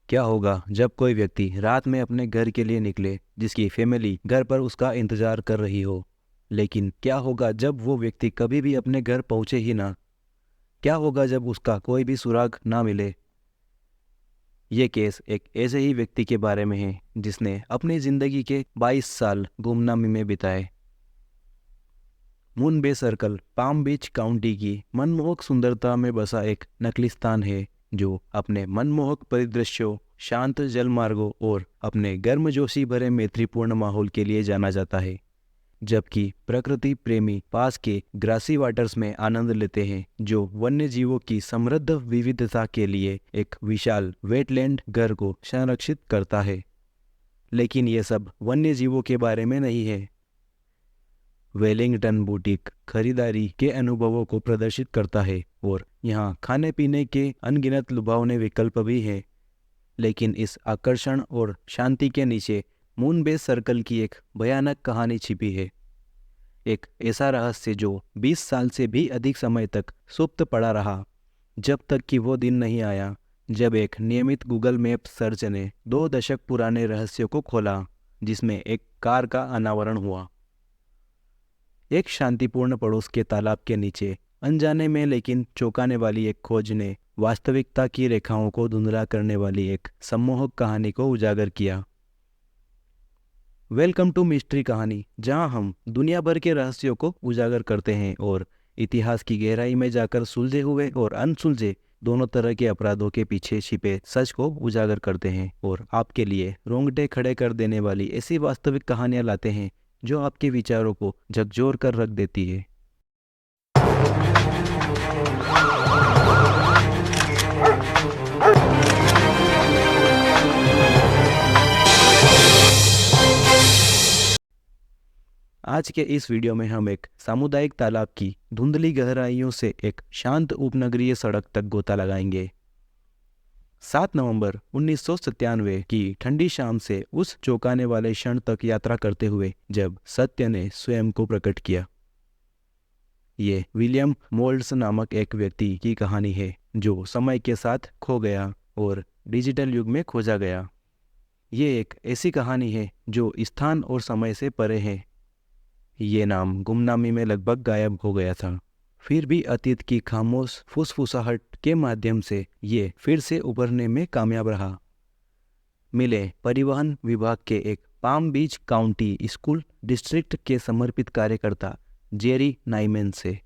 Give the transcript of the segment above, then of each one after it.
क्या होगा जब कोई व्यक्ति रात में अपने घर के लिए निकले जिसकी फैमिली घर पर उसका इंतजार कर रही हो। लेकिन क्या होगा जब वो व्यक्ति कभी भी अपने घर पहुंचे ही ना। क्या होगा जब उसका कोई भी सुराग ना मिले। ये केस एक ऐसे ही व्यक्ति के बारे में है जिसने अपनी जिंदगी के 22 साल गुमनामी में बिताए। मून बे सर्कल पाम बीच काउंटी की मनमोहक सुंदरता में बसा एक नकली स्थान है जो अपने मनमोहक परिदृश्यों, शांत जलमार्गों और अपने गर्मजोशी भरे मैत्रीपूर्ण माहौल के लिए जाना जाता है। जबकि प्रकृति प्रेमी पास के ग्रासी वाटर्स में आनंद लेते हैं जो वन्य जीवों की समृद्ध विविधता के लिए एक विशाल वेटलैंड घर को संरक्षित करता है। लेकिन ये सब वन्य जीवों के बारे में नहीं है। वेलिंगटन बुटीक खरीदारी के अनुभवों को प्रदर्शित करता है और यहाँ खाने पीने के अनगिनत लुभावने विकल्प भी हैं। लेकिन इस आकर्षण और शांति के नीचे मून बेस सर्कल की एक भयानक कहानी छिपी है। एक ऐसा रहस्य जो 20 साल से भी अधिक समय तक सुप्त पड़ा रहा, जब तक कि वो दिन नहीं आया जब एक नियमित गूगल मैप सर्च ने 2 दशक पुराने रहस्य को खोला, जिसमें एक कार का अनावरण हुआ। एक शांतिपूर्ण पड़ोस के तालाब के नीचे अनजाने में लेकिन चौंकाने वाली एक खोज ने वास्तविकता की रेखाओं को धुंधला करने वाली एक सम्मोहक कहानी को उजागर किया। वेलकम टू मिस्ट्री कहानी, जहां हम दुनिया भर के रहस्यों को उजागर करते हैं और इतिहास की गहराई में जाकर सुलझे हुए और अनसुलझे दोनों तरह के अपराधों के पीछे छिपे सच को उजागर करते हैं और आपके लिए रोंगटे खड़े कर देने वाली ऐसी वास्तविक कहानियां लाते हैं जो आपके विचारों को झकझोर कर रख देती है। आज के इस वीडियो में हम एक सामुदायिक तालाब की धुंधली गहराइयों से एक शांत उपनगरीय सड़क तक गोता लगाएंगे। 7 नवंबर 1997 की ठंडी शाम से उस चौंकाने वाले क्षण तक यात्रा करते हुए जब सत्य ने स्वयं को प्रकट किया। ये विलियम मोल्ड्स नामक एक व्यक्ति की कहानी है जो समय के साथ खो गया और डिजिटल युग में खोजा गया। ये एक ऐसी कहानी है जो स्थान और समय से परे है। ये नाम गुमनामी में लगभग गायब हो गया था, फिर भी अतीत की खामोश फुसफुसाहट के माध्यम से ये फिर से उभरने में कामयाब रहा। मिले परिवहन विभाग के एक पाम बीच काउंटी स्कूल डिस्ट्रिक्ट के समर्पित कार्यकर्ता जेरी नाइमैन से।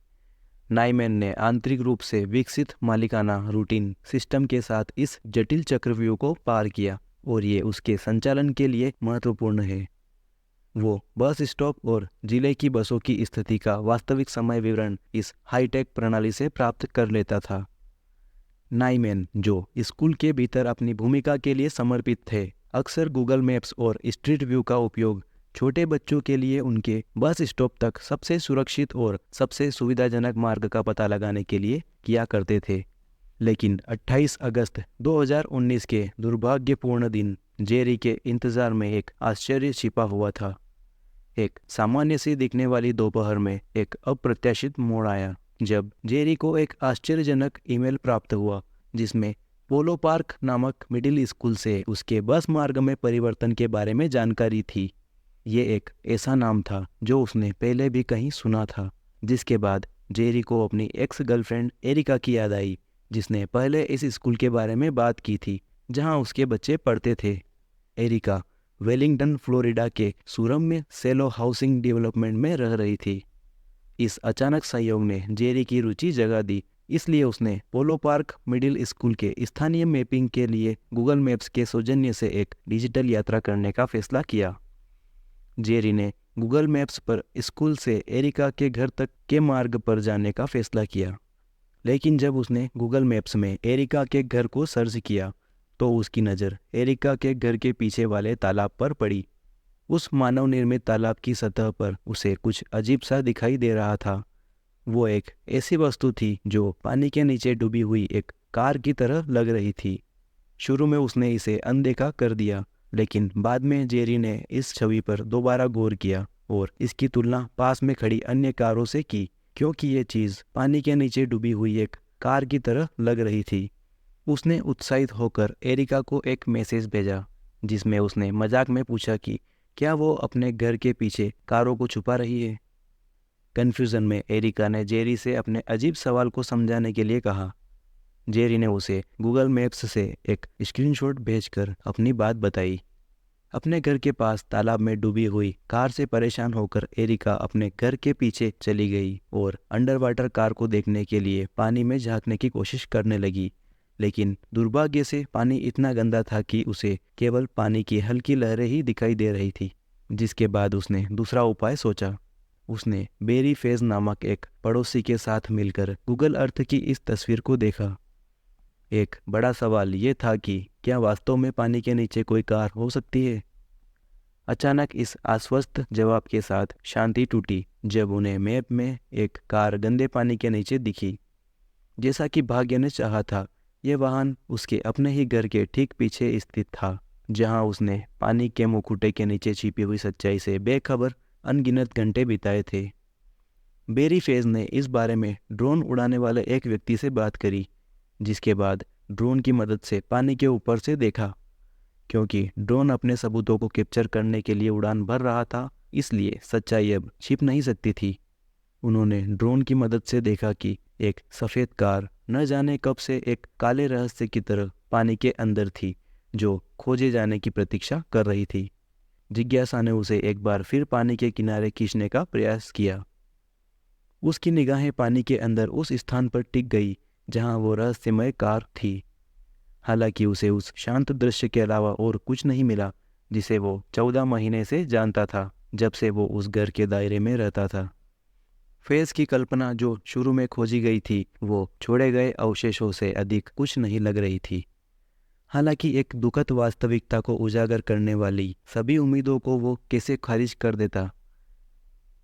नाइमैन ने आंतरिक रूप से विकसित मालिकाना रूटीन सिस्टम के साथ इस जटिल चक्रव्यूह को पार किया और ये उसके संचालन के लिए महत्वपूर्ण है। वो बस स्टॉप और जिले की बसों की स्थिति का वास्तविक समय विवरण इस हाईटेक प्रणाली से प्राप्त कर लेता था। नाइमैन, जो स्कूल के भीतर अपनी भूमिका के लिए समर्पित थे, अक्सर गूगल मैप्स और स्ट्रीट व्यू का उपयोग छोटे बच्चों के लिए उनके बस स्टॉप तक सबसे सुरक्षित और सबसे सुविधाजनक मार्ग का पता लगाने के लिए किया करते थे। लेकिन 28 अगस्त 2019 के दुर्भाग्यपूर्ण दिन जेरी के इंतजार में एक आश्चर्य छिपा हुआ था। एक सामान्य सी दिखने वाली दोपहर में एक अप्रत्याशित मोड़ आया जब जेरी को एक आश्चर्यजनक ईमेल प्राप्त हुआ जिसमें पोलो पार्क नामक मिडिल स्कूल से उसके बस मार्ग में परिवर्तन के बारे में जानकारी थी। ये एक ऐसा नाम था जो उसने पहले भी कहीं सुना था, जिसके बाद जेरी को अपनी एक्स गर्लफ्रेंड एरिका की याद आई, जिसने पहले इस स्कूल के बारे में बात की थी जहां उसके बच्चे पढ़ते थे। एरिका वेलिंगटन फ्लोरिडा के सुरम्य सेलो हाउसिंग डेवलपमेंट में रह रही थी। इस अचानक संयोग ने जेरी की रुचि जगा दी, इसलिए उसने पोलो पार्क मिडिल स्कूल के स्थानीय मैपिंग के लिए गूगल मैप्स के सौजन्य से एक डिजिटल यात्रा करने का फैसला किया। जेरी ने गूगल मैप्स पर स्कूल से एरिका के घर तक के मार्ग पर जाने का फैसला किया, लेकिन जब उसने गूगल मैप्स में एरिका के घर को सर्च किया तो उसकी नज़र एरिका के घर के पीछे वाले तालाब पर पड़ी। उस मानव निर्मित तालाब की सतह पर उसे कुछ अजीब सा दिखाई दे रहा था। वो एक ऐसी वस्तु थी जो पानी के नीचे डूबी हुई एक कार की तरह लग रही थी। शुरू में उसने इसे अनदेखा कर दिया, लेकिन बाद में जेरी ने इस छवि पर दोबारा गौर किया और इसकी तुलना पास में खड़ी अन्य कारों से की, क्योंकि ये चीज़ पानी के नीचे डूबी हुई एक कार की तरह लग रही थी। उसने उत्साहित होकर एरिका को एक मैसेज भेजा जिसमें उसने मजाक में पूछा कि क्या वो अपने घर के पीछे कारों को छुपा रही है। कन्फ्यूजन में एरिका ने जेरी से अपने अजीब सवाल को समझाने के लिए कहा। जेरी ने उसे गूगल मैप्स से एक स्क्रीनशॉट भेजकर अपनी बात बताई। अपने घर के पास तालाब में डूबी हुई कार से परेशान होकर एरिका अपने घर के पीछे चली गई और अंडर वाटर कार को देखने के लिए पानी में झांकने की कोशिश करने लगी, लेकिन दुर्भाग्य से पानी इतना गंदा था कि उसे केवल पानी की हल्की लहरें ही दिखाई दे रही थी। जिसके बाद उसने दूसरा उपाय सोचा। उसने बेरी फेज नामक एक पड़ोसी के साथ मिलकर गूगल अर्थ की इस तस्वीर को देखा। एक बड़ा सवाल ये था कि क्या वास्तव में पानी के नीचे कोई कार हो सकती है। अचानक इस आश्वस्त जवाब के साथ शांति टूटी जब उन्हें मैप में एक कार गंदे पानी के नीचे दिखी। जैसा कि भाग्य ने चाहा था, यह वाहन उसके अपने ही घर के ठीक पीछे स्थित था, जहां उसने पानी के मुखौटे के नीचे छिपी हुई सच्चाई से बेखबर अनगिनत घंटे बिताए थे। बेरी फेज ने इस बारे में ड्रोन उड़ाने वाले एक व्यक्ति से बात करी, जिसके बाद ड्रोन की मदद से पानी के ऊपर से देखा। क्योंकि ड्रोन अपने सबूतों को कैप्चर करने के लिए उड़ान भर रहा था, इसलिए सच्चाई अब छिप नहीं सकती थी। उन्होंने ड्रोन की मदद से देखा कि एक सफ़ेद कार न जाने कब से एक काले रहस्य की तरह पानी के अंदर थी, जो खोजे जाने की प्रतीक्षा कर रही थी। जिज्ञासा ने उसे एक बार फिर पानी के किनारे खींचने का प्रयास किया। उसकी निगाहें पानी के अंदर उस स्थान पर टिक गई जहां वो रहस्यमय कार थी। हालांकि उसे उस शांत दृश्य के अलावा और कुछ नहीं मिला जिसे वो 14 महीने से जानता था, जब से वो उस घर के दायरे में रहता था। फेज की कल्पना जो शुरू में खोजी गई थी, वो छोड़े गए अवशेषों से अधिक कुछ नहीं लग रही थी। हालांकि एक दुखद वास्तविकता को उजागर करने वाली सभी उम्मीदों को वो कैसे खारिज कर देता।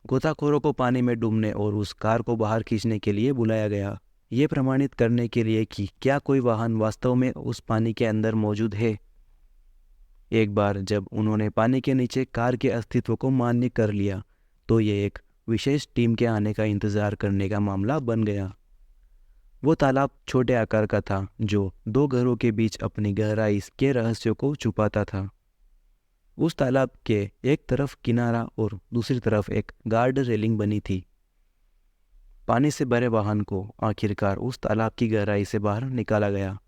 गोताखोरों को पानी में डूबने और उस कार को बाहर खींचने के लिए बुलाया गया, ये प्रमाणित करने के लिए कि क्या कोई वाहन वास्तव में उस पानी के अंदर मौजूद है। एक बार जब उन्होंने पानी के नीचे कार के अस्तित्व को मान्य कर लिया, तो ये एक विशेष टीम के आने का इंतजार करने का मामला बन गया। वो तालाब छोटे आकार का था, जो दो घरों के बीच अपनी गहराई के रहस्यों को छुपाता था। उस तालाब के एक तरफ किनारा और दूसरी तरफ एक गार्ड रेलिंग बनी थी। पानी से भरे वाहन को आखिरकार उस तालाब की गहराई से बाहर निकाला गया।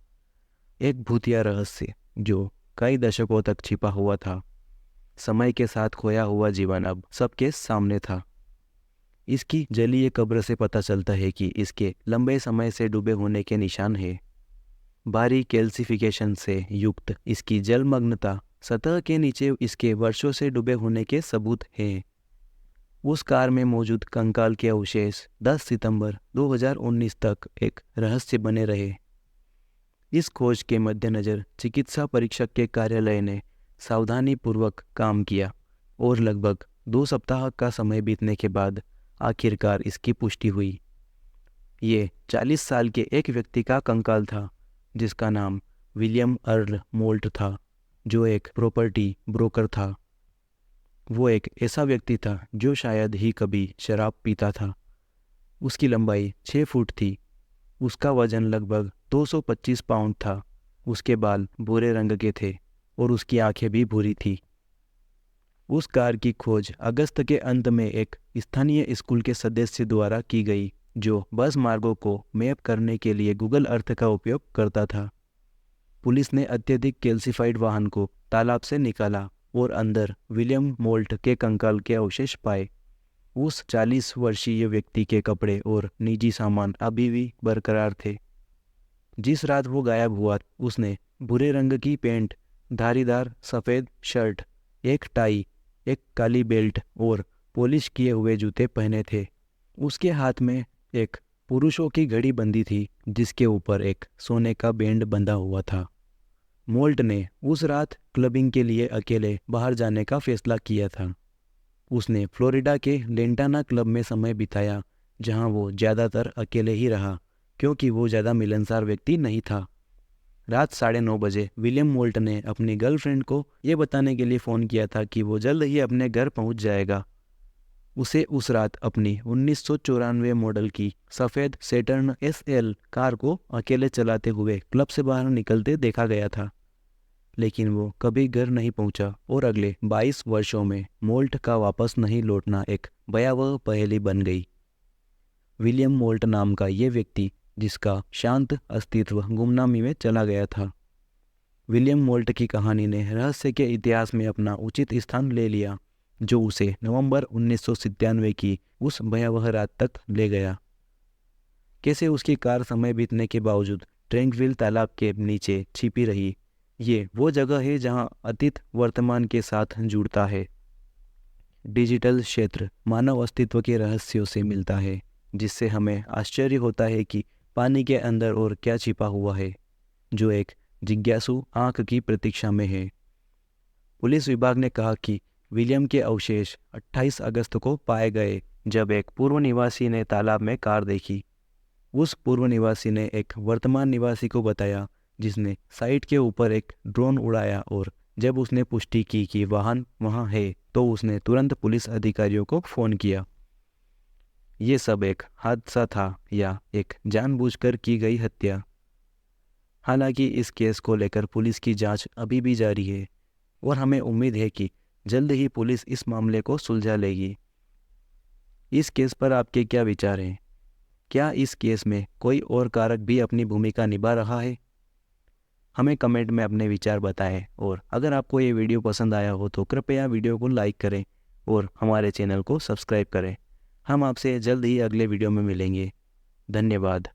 एक भूतिया रहस्य जो कई दशकों तक छिपा हुआ था। समय के साथ खोया हुआ जीवन अब सबके सामने था। इसकी जलीय कब्र से पता चलता है कि इसके लंबे समय से डूबे होने के निशान हैं। भारी कैल्सिफिकेशन से युक्त इसकी जलमग्नता, सतह के नीचे इसके वर्षों से डूबे होने के सबूत हैं। उस कार में मौजूद कंकाल के अवशेष 10 सितंबर 2019 तक एक रहस्य बने रहे। इस खोज के मद्देनज़र चिकित्सा परीक्षक के कार्यालय ने सावधानीपूर्वक काम किया और लगभग 2 सप्ताह का समय बीतने के बाद आखिरकार इसकी पुष्टि हुई। ये 40 साल के एक व्यक्ति का कंकाल था, जिसका नाम विलियम अर्ल मोल्ट था, जो एक प्रॉपर्टी ब्रोकर था। वो एक ऐसा व्यक्ति था जो शायद ही कभी शराब पीता था। उसकी लंबाई 6 फुट थी। उसका वजन लगभग 225 पाउंड था। उसके बाल भूरे रंग के थे और उसकी आंखें भी भूरी थी। उस कार की खोज अगस्त के अंत में एक स्थानीय स्कूल के सदस्य द्वारा की गई, जो बस मार्गों को मैप करने के लिए गूगल अर्थ का उपयोग करता था। पुलिस ने अत्यधिक कैल्सिफाइड वाहन को तालाब से निकाला और अंदर विलियम मोल्ट के कंकाल के अवशेष पाए। उस 40 वर्षीय व्यक्ति के कपड़े और निजी सामान अभी भी बरकरार थे। जिस रात वो गायब हुआ, उसने भूरे रंग की पैंट, धारीदार सफ़ेद शर्ट, एक टाई, एक काली बेल्ट और पॉलिश किए हुए जूते पहने थे। उसके हाथ में एक पुरुषों की घड़ी बंधी थी, जिसके ऊपर एक सोने का बैंड बंधा हुआ था। मोल्ट ने उस रात क्लबिंग के लिए अकेले बाहर जाने का फैसला किया था। उसने फ्लोरिडा के लेंटाना क्लब में समय बिताया, जहां वो ज़्यादातर अकेले ही रहा, क्योंकि वो ज़्यादा मिलनसार व्यक्ति नहीं था। रात 9:30 बजे विलियम मोल्ट ने अपनी गर्लफ्रेंड को ये बताने के लिए फ़ोन किया था कि वो जल्द ही अपने घर पहुंच जाएगा। उसे उस रात अपनी 1994 मॉडल की सफ़ेद सैटर्न SL कार को अकेले चलाते हुए क्लब से बाहर निकलते देखा गया था, लेकिन वो कभी घर नहीं पहुंचा और अगले 22 वर्षों में मोल्ट का वापस नहीं लौटना एक भयावह पहेली बन गई। विलियम मोल्ट नाम का ये व्यक्ति, जिसका शांत अस्तित्व गुमनामी में चला गया था। विलियम मोल्ट की कहानी ने रहस्य के इतिहास में अपना उचित स्थान ले लिया, जो उसे नवंबर 1997 की उस भयावह रात तक ले गया। कैसे उसकी कार समय बीतने के बावजूद ट्रैंक्विल तालाब के नीचे छिपी रही। ये वो जगह है जहां अतीत वर्तमान के साथ जुड़ता है। डिजिटल क्षेत्र मानव अस्तित्व के रहस्यों से मिलता है, जिससे हमें आश्चर्य होता है कि पानी के अंदर और क्या छिपा हुआ है, जो एक जिज्ञासु आंख की प्रतीक्षा में है। पुलिस विभाग ने कहा कि विलियम के अवशेष 28 अगस्त को पाए गए, जब एक पूर्व निवासी ने तालाब में कार देखी। उस पूर्व निवासी ने एक वर्तमान निवासी को बताया, जिसने साइट के ऊपर एक ड्रोन उड़ाया, और जब उसने पुष्टि की कि वाहन वहां है, तो उसने तुरंत पुलिस अधिकारियों को फ़ोन किया। ये सब एक हादसा था या एक जानबूझकर की गई हत्या? हालांकि इस केस को लेकर पुलिस की जांच अभी भी जारी है और हमें उम्मीद है कि जल्द ही पुलिस इस मामले को सुलझा लेगी। इस केस पर आपके क्या विचार हैं? क्या इस केस में कोई और कारक भी अपनी भूमिका निभा रहा है? हमें कमेंट में अपने विचार बताएं, और अगर आपको ये वीडियो पसंद आया हो तो कृपया वीडियो को लाइक करें और हमारे चैनल को सब्सक्राइब करें। हम आपसे जल्द ही अगले वीडियो में मिलेंगे। धन्यवाद।